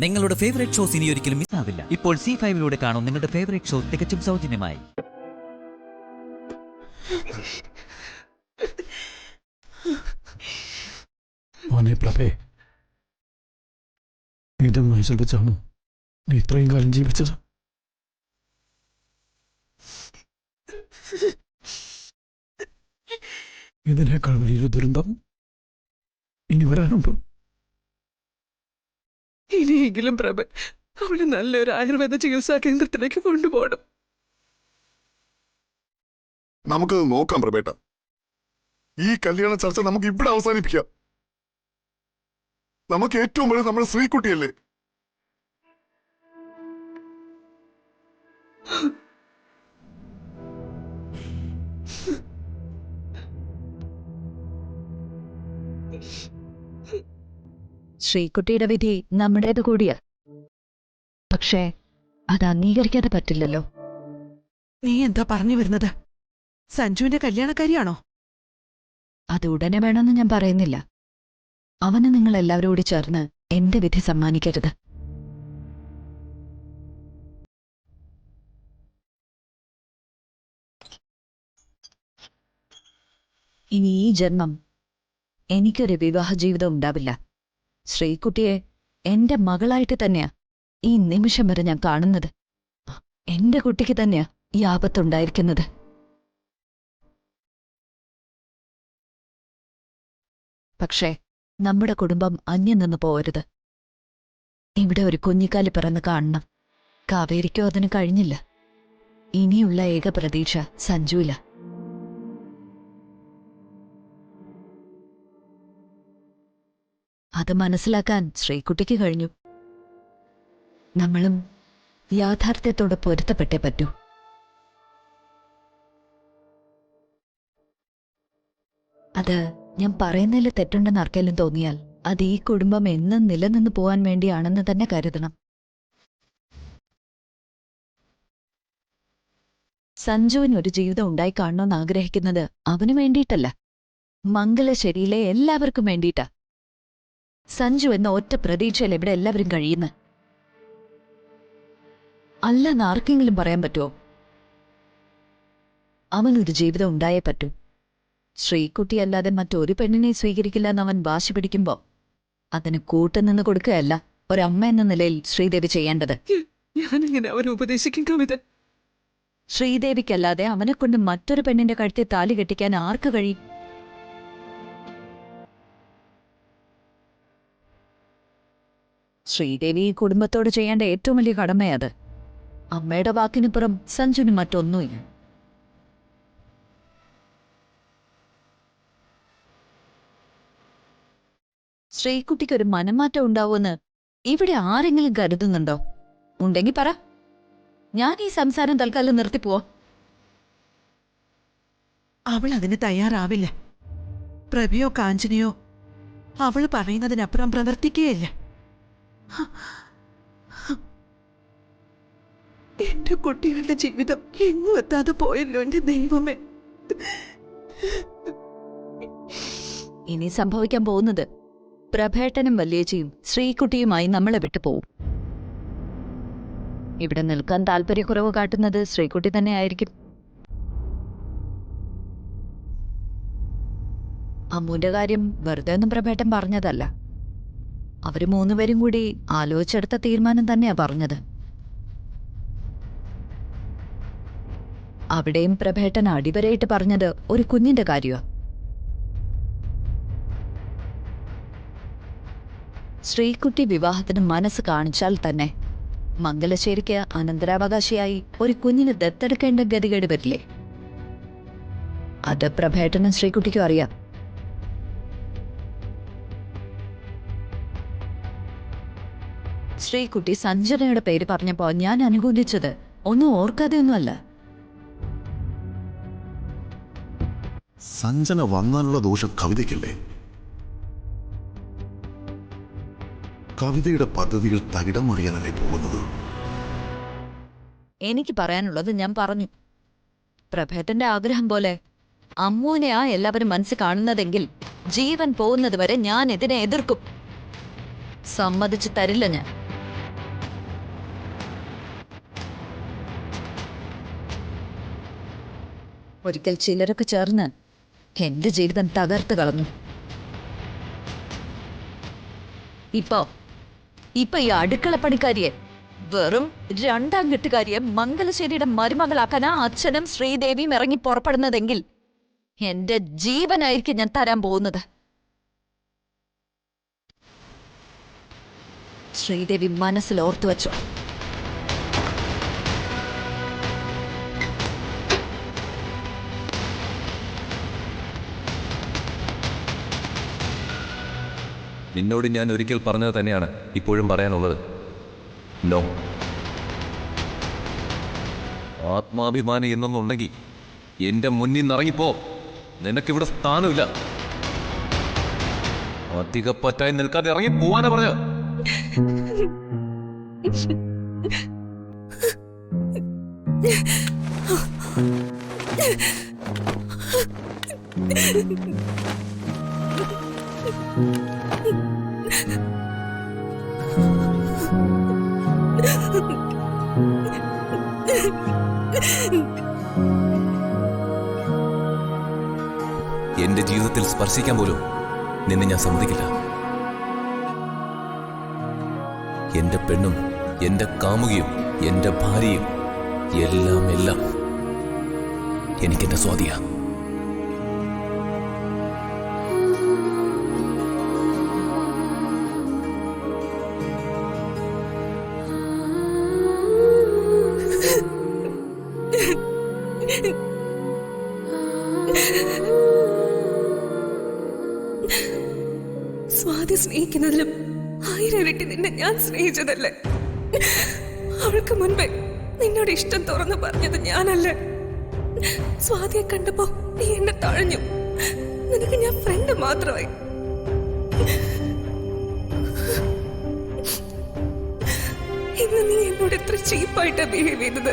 നിങ്ങളുടെ favourite shows ഇനി ഒരിക്കലും മിസ്സാവില്ല. ഇപ്പോൾ C5ലൂടെ കാണും നിങ്ങളുടെ ഫേവറേറ്റ് ഷോ തികച്ചും സൗജന്യമായി. മോനെ പ്രഭേ, നിന്റെ മനസ്സിൽ വെച്ചാണ് നീ ഇത്രയും കാലം ജീവിച്ചത്. ഇതിനേക്കാൾ വലിയൊരു ദുരന്തം ഇനി വരാനുണ്ട്. ഇനിയെങ്കിലും പ്രഭ അവള് നല്ലൊരു ആയുർവേദ ചികിത്സാ കേന്ദ്രത്തിലേക്ക് കൊണ്ടുപോകണം. നമുക്കത് നോക്കാം പ്രഭേട്ട. ഈ കല്യാണ ചർച്ച നമുക്ക് ഇവിടെ അവസാനിപ്പിക്കാം. നമുക്ക് ഏറ്റവും വലുത് നമ്മുടെ ശ്രീകുട്ടിയല്ലേ. ശ്രീകുട്ടിയുടെ വിധി നമ്മുടേത് കൂടിയാ. പക്ഷേ അത് അംഗീകരിക്കാതെ പറ്റില്ലല്ലോ. നീ എന്താ പറഞ്ഞു വരുന്നത്? സഞ്ജുവിന്റെ കല്യാണക്കാരിയാണോ? അത് ഉടനെ വേണമെന്ന് ഞാൻ പറയുന്നില്ല. അവന് നിങ്ങൾ എല്ലാവരും കൂടി ചേർന്ന് എന്റെ വിധി സമ്മാനിക്കരുത്. ഇനി ഈ ജന്മം എനിക്കൊരു വിവാഹ ജീവിതം ഉണ്ടാവില്ല. ശ്രീകുട്ടിയെ എന്റെ മകളായിട്ട് തന്നെയാ ഈ നിമിഷം വരെ ഞാൻ കാണുന്നത്. എന്റെ കുട്ടിക്ക് തന്നെയാ ഈ ആപത്തുണ്ടായിരിക്കുന്നത്. പക്ഷേ നമ്മുടെ കുടുംബം അന്യം നിന്ന് പോകരുത്. ഇവിടെ ഒരു കുഞ്ഞിക്കാലി പിറന്ന് കാണണം. കാവേരിക്കോ അതിന് കഴിഞ്ഞില്ല. ഇനിയുള്ള ഏക പ്രതീക്ഷ സഞ്ജുവില. അത് മനസ്സിലാക്കാൻ ശ്രീകുട്ടിക്ക് കഴിഞ്ഞു. നമ്മളും യാഥാർത്ഥ്യത്തോട് പൊരുത്തപ്പെട്ടേ പറ്റൂ. അത് ഞാൻ പറയുന്നതിൽ തെറ്റുണ്ടെന്ന് ആർക്കെങ്കിലും തോന്നിയാൽ അത് ഈ കുടുംബം എന്നും നിലനിന്ന് പോവാൻ വേണ്ടിയാണെന്ന് തന്നെ കരുതണം. സഞ്ജുവിന് ഒരു ജീവിതം ഉണ്ടായി കാണണമെന്ന് ആഗ്രഹിക്കുന്നത് അവന് വേണ്ടിയിട്ടല്ല, മംഗലശ്ശേരിയിലെ എല്ലാവർക്കും വേണ്ടിയിട്ടാ. സഞ്ജു എന്ന ഒറ്റ പ്രതീക്ഷയിൽ ഇവിടെ എല്ലാവരും കഴിയുന്നു. അല്ലെന്ന് ആർക്കെങ്കിലും പറയാൻ പറ്റുമോ? അവനൊരു ജീവിതം ഉണ്ടായേ പറ്റൂ. ശ്രീകുട്ടിയല്ലാതെ മറ്റൊരു പെണ്ണിനെ സ്വീകരിക്കില്ല എന്ന് അവൻ വാശി പിടിക്കുമ്പോ അതിന് കൂട്ടുനിന്ന് കൊടുക്കുകയല്ല ഒരമ്മ എന്ന നിലയിൽ ശ്രീദേവി ചെയ്യേണ്ടത്. ഞാനിങ്ങനെ അവരെ ഉപദേശിക്കും കവിത. ശ്രീദേവിക്കല്ലാതെ അവനെക്കൊണ്ട് മറ്റൊരു പെണ്ണിന്റെ കഴുത്തിൽ താലി കെട്ടിക്കാൻ ആർക്ക് കഴിയും? ശ്രീദേവി ഈ കുടുംബത്തോട് ചെയ്യേണ്ട ഏറ്റവും വലിയ കടമയത്. അമ്മയുടെ വാക്കിനുപുറം സഞ്ജുവിന് മറ്റൊന്നുമില്ല. ശ്രീകുട്ടിക്കൊരു മനംമാറ്റം ഉണ്ടാവുമെന്ന് ഇവിടെ ആരെങ്കിലും കരുതുന്നുണ്ടോ? ഉണ്ടെങ്കിൽ പറ. ഞാൻ ഈ സംസാരം തൽക്കാലം നിർത്തിപ്പോവോ? അവൾ അതിന് തയ്യാറാവില്ല. പ്രഭയോ കാഞ്ചനയോ അവൾ പറയുന്നതിനപ്പുറം പ്രവർത്തിക്കുകയില്ല. എന്റെ കുട്ടികളുടെ ജീവിതം എങ്ങും എത്താതെ പോയല്ലോ എന്റെ ദൈവമേ. ഇനി സംഭവിക്കാൻ പോകുന്നത് പ്രഭേട്ടനും വല്യേച്ചിയും ശ്രീകുട്ടിയുമായി നമ്മളെ വിട്ടുപോകും. ഇവിടെ നിൽക്കാൻ താല്പര്യക്കുറവ് കാട്ടുന്നത് ശ്രീകുട്ടി തന്നെ ആയിരിക്കും. അമ്മുവിന്റെ കാര്യം വെറുതെ ഒന്നും പ്രഭേട്ടൻ പറഞ്ഞതല്ല. അവര് മൂന്നുപേരും കൂടി ആലോചിച്ചെടുത്ത തീരുമാനം തന്നെയാ പറഞ്ഞത്. അവിടെയും പ്രഭേട്ടൻ അടിവരയിട്ട് പറഞ്ഞത് ഒരു കുഞ്ഞിന്റെ കാര്യമാ. ശ്രീകുട്ടി വിവാഹത്തിന് മനസ്സ് കാണിച്ചാൽ തന്നെ മംഗലശ്ശേരിക്ക് അനന്തരാവകാശിയായി ഒരു കുഞ്ഞിന് ദത്തെടുക്കേണ്ട ഗതികേട് വരില്ലേ? അത് പ്രഭേട്ടനും ശ്രീകുട്ടിക്കും അറിയാം. ശ്രീകുട്ടി സഞ്ജനയുടെ പേര് പറഞ്ഞപ്പോ ഞാൻ അനുകൂലിച്ചത് ഒന്നും ഓർക്കാതെയൊന്നുമല്ല. സഞ്ജന വന്നാലുള്ള ദോഷം കവിതയ്ക്കല്ലേ? കവിതയുടെ പദ്ധതികൾ തകിടം മറിയാനല്ലേ പോകുന്നത്? എനിക്ക് പറയാനുള്ളത് ഞാൻ പറഞ്ഞു. പ്രഭേട്ടന്റെ ആഗ്രഹം പോലെ അമ്മുവിനെയാ എല്ലാവരും മനസ്സിൽ കാണുന്നതെങ്കിൽ ജീവൻ പോകുന്നത് വരെ ഞാൻ ഇതിനെ എതിർക്കും. സമ്മതിച്ചു തരില്ല ഞാൻ. ഒരിക്കൽ ചിലരൊക്കെ ചേർന്ന് എന്റെ ജീവിതം തകർത്ത് കളഞ്ഞു. ഇപ്പൊ ഈ അടുക്കളപ്പണിക്കാരിയെ വെറും 2ാം കെട്ടുകാരിയെ മംഗലശ്ശേരിയുടെ മരുമകളാക്കാനാ അച്ഛനും ശ്രീദേവിയും ഇറങ്ങി പുറപ്പെടുന്നതെങ്കിൽ എന്റെ ജീവനായിരിക്കും ഞാൻ തരാൻ പോകുന്നത്. ശ്രീദേവി മനസ്സിൽ ഓർത്തു വച്ചു. നിന്നോട് ഞാൻ ഒരിക്കൽ പറഞ്ഞത് തന്നെയാണ് ഇപ്പോഴും പറയാനുള്ളത്. നോ. ആത്മാഭിമാനി എന്നൊന്നുണ്ടെങ്കിൽ എൻ്റെ മുന്നിൽ നിന്നിറങ്ങിപ്പോ. നിനക്കിവിടെ സ്ഥാനമില്ല. അധികപ്പറ്റായി നിൽക്കാതെ ഇറങ്ങി പോവാനാ പറഞ്ഞ. എന്റെ ജീവിതത്തിൽ സ്പർശിക്കാൻ പോലും നിന്നെ ഞാൻ സമ്മതിക്കില്ല. എന്റെ പെണ്ണും എന്റെ കാമുകിയും എന്റെ ഭാര്യയും എല്ലാം എനിക്കെന്റെ സ്വാതിയാ. സ്വാതി സ്നേഹിക്കുന്നതിലും 1000 ഇരട്ടി നിന്നെ ഞാൻ സ്നേഹിച്ചതല്ലേ? അവൾക്ക് മുൻപേ നിന്നോട് ഇഷ്ടം തുറന്നു പറഞ്ഞത് ഞാനല്ലേ? സ്വാതിയെ കണ്ടപ്പോ നീ എന്നെ തഴഞ്ഞു. നിനക്ക് ഞാൻ ഫ്രണ്ട് മാത്രമായി. ഇന്ന് നീ എന്നോട് എത്ര ചീപ്പായിട്ടാ ബിഹേവ് ചെയ്തത്.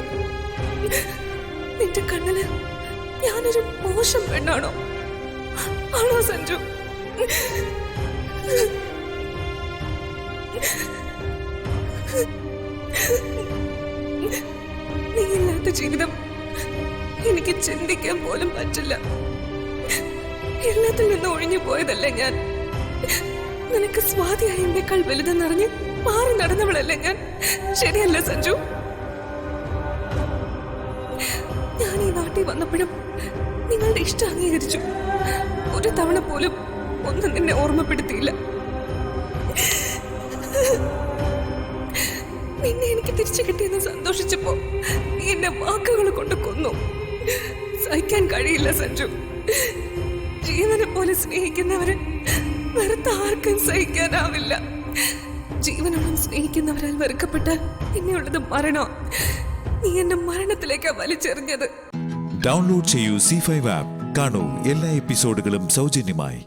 നിന്റെ കണ്ണില് ഞാനൊരു മോശം പെണ്ണാണോ? ആണോ സഞ്ജു? നീ ഇല്ലാത്ത ജീവിതം എനിക്ക് ചിന്തിക്കാൻ പോലും പറ്റില്ല. എല്ലാത്തിൽ നിന്ന് ഒഴിഞ്ഞു പോയതല്ലേ ഞാൻ. നിനക്ക് സ്വാതിയായി എന്നെക്കാൾ വലുതെന്നറിഞ്ഞ് മാറി നടന്നവളല്ലേ ഞാൻ. ശരിയല്ല സഞ്ജു? ഞാൻ ഈ നാട്ടിൽ വന്നപ്പോഴും നിങ്ങളുടെ ഇഷ്ടം അംഗീകരിച്ചു. ഒരു തവണ പോലും ഒന്നും നിന്നെ ഓർമ്മപ്പെടുത്തിയില്ല. നിന്നെ എനിക്ക് തിരിച്ചു കിട്ടിയെന്ന് സന്തോഷിച്ചപ്പോ നീ എന്നെ വാക്കുകൾ കൊണ്ട് കൊന്നു. സഹിക്കാൻ കഴിയില്ല സഞ്ജു. ജീവനെ പോലെ സ്നേഹിക്കുന്നവരെ വെറുത്ത ആർക്കും സഹിക്കാനാവില്ല. ജീവനോളം സ്നേഹിക്കുന്നവരാൽ വെറുക്കപ്പെട്ടാൽ പിന്നെയുള്ളത് മരണോ? നീ എന്നെ മരണത്തിലേക്കാ വലിച്ചെറിഞ്ഞത്. ഡൗൺലോഡ് ചെയ്യൂ C5 ആപ്പ്. കാണൂ എല്ലാ എപ്പിസോഡുകളും സൗജന്യമായി.